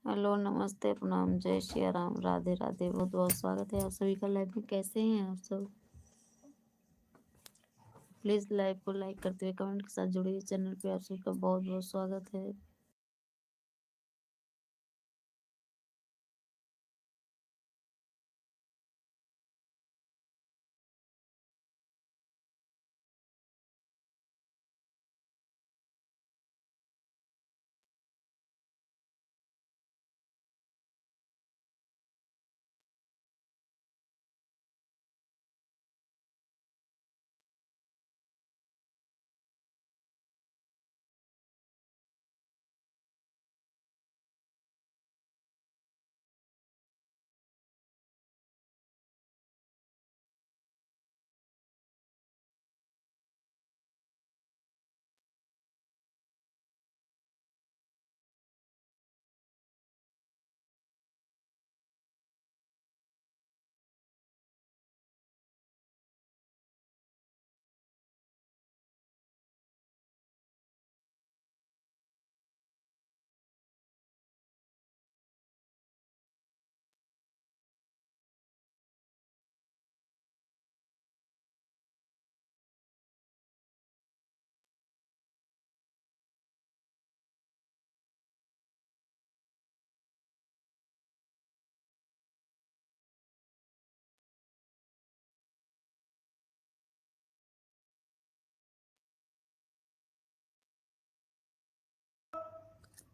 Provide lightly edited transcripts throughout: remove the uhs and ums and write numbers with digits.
Hello, नमस्ते, प्रणाम, जय सिया राम, राधे राधे। बहुत बहुत स्वागत है आप सभी का लाइव में। कैसे हैं आप सब? प्लीज लाइव को लाइक करते हुए कमेंट के साथ जुड़िए। चैनल पे आप सभी का बहुत बहुत स्वागत है।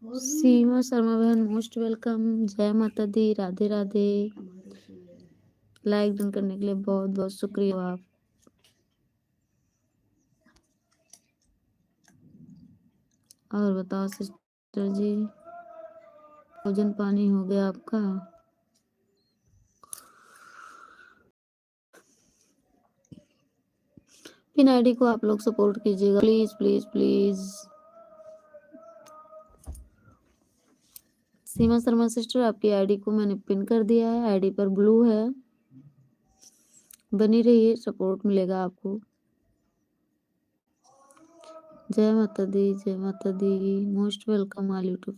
सीमा शर्मा बहन मोस्ट वेलकम। जय माता दी, राधे राधे। लाइक डन करने के लिए बहुत बहुत शुक्रिया आप। और बताओ सिस्टर जी, भोजन पानी हो गया आपका? पिन आईडी को आप लोग सपोर्ट कीजिएगा please please please. Seema Sharma sister, आपकी आईडी को मैंने पिन कर दिया है। आईडी पर ब्लू है, बनी रहिए, सपोर्ट मिलेगा आपको। जय माता दी, जय माता दी। Most welcome all YouTube.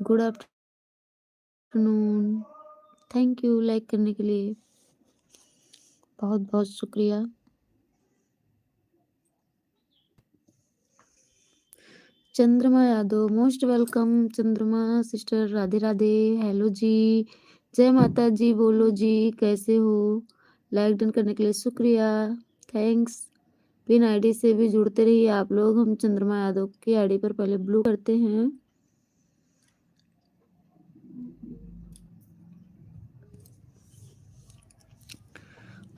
Good afternoon. Thank you लाइक करने के लिए, बहुत बहुत शुक्रिया। Chandrama Yadav most welcome. Chandrama sister, Radhe Radhe. Hello ji, जय माता जी। बोलो जी, कैसे हो? लाइक डन करने के लिए शुक्रिया, थैंक्स। पिन आईडी से भी जुड़ते रहिए आप लोग। हम चंद्रमा यादव की आईडी पर पहले ब्लू करते हैं।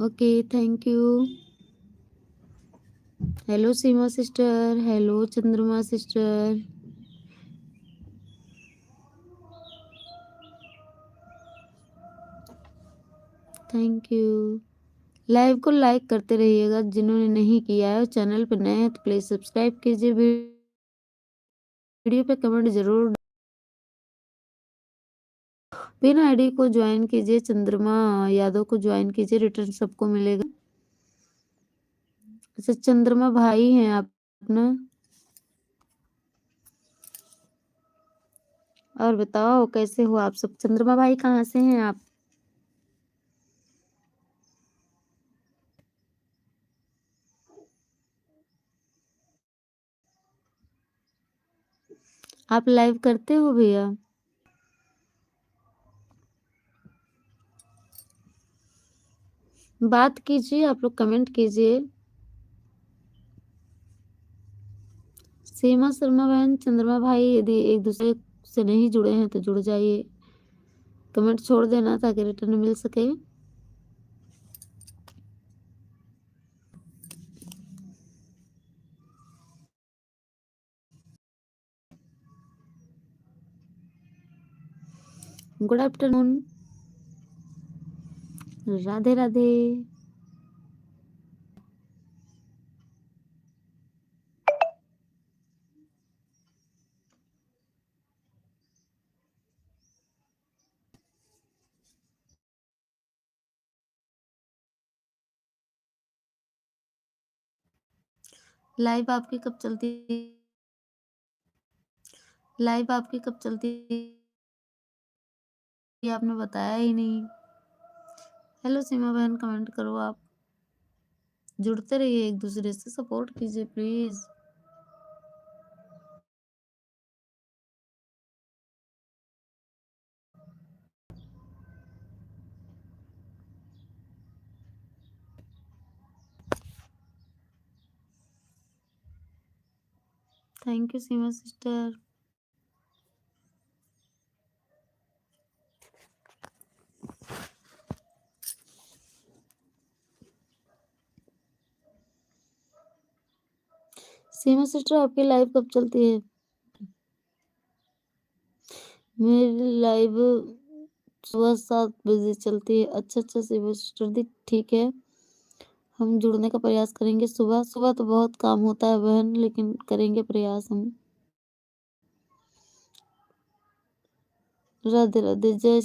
Okay, thank you. Hello Seema sister, hello चंद्रमा सिस्टर। Thank you. लाइव को लाइक करते रहिएगा। जिन्होंने नहीं किया है, चैनल पर नए हैं तो प्लीज सब्सक्राइब कीजिए। वीडियो पे कमेंट जरूर। पिन आईडी को ज्वाइन कीजिए, चंद्रमा यादव को ज्वाइन कीजिए, रिटर्न सबको मिलेगा। अच्छा, चंद्रमा भाई हैं आप ना? और बताओ कैसे हो आप सब? चंद्रमा भाई कहाँ से हैं आप? आप लाइव करते हो भैया? बात कीजिए, आप लोग कमेंट कीजिए। सीमा शर्मा बहन, चंद्रमा भाई, यदि एक दूसरे से नहीं जुड़े हैं तो जुड़ जाइए। कमेंट छोड़ देना ताकि रिटर्न मिल सके। Good afternoon, Radhe Radhe. Live आपकी कब चलती है? लाइव आपकी कब चलती है आपने बताया ही नहीं। हेलो सीमा बहन, कमेंट करो आप। जुड़ते रहिए, एक दूसरे से सपोर्ट कीजिए please. Thank you Seema sister. Seema sister आपकी लाइव कब चलती है? मेरी लाइव सुबह 7 बजे चलती है। अच्छा अच्छा सीमा सिस्टर दी, ठीक है, हम जुड़ने का प्रयास करेंगे। सुबह सुबह तो बहुत काम होता है बहन, लेकिन करेंगे प्रयास हम। राधे राधे, जय।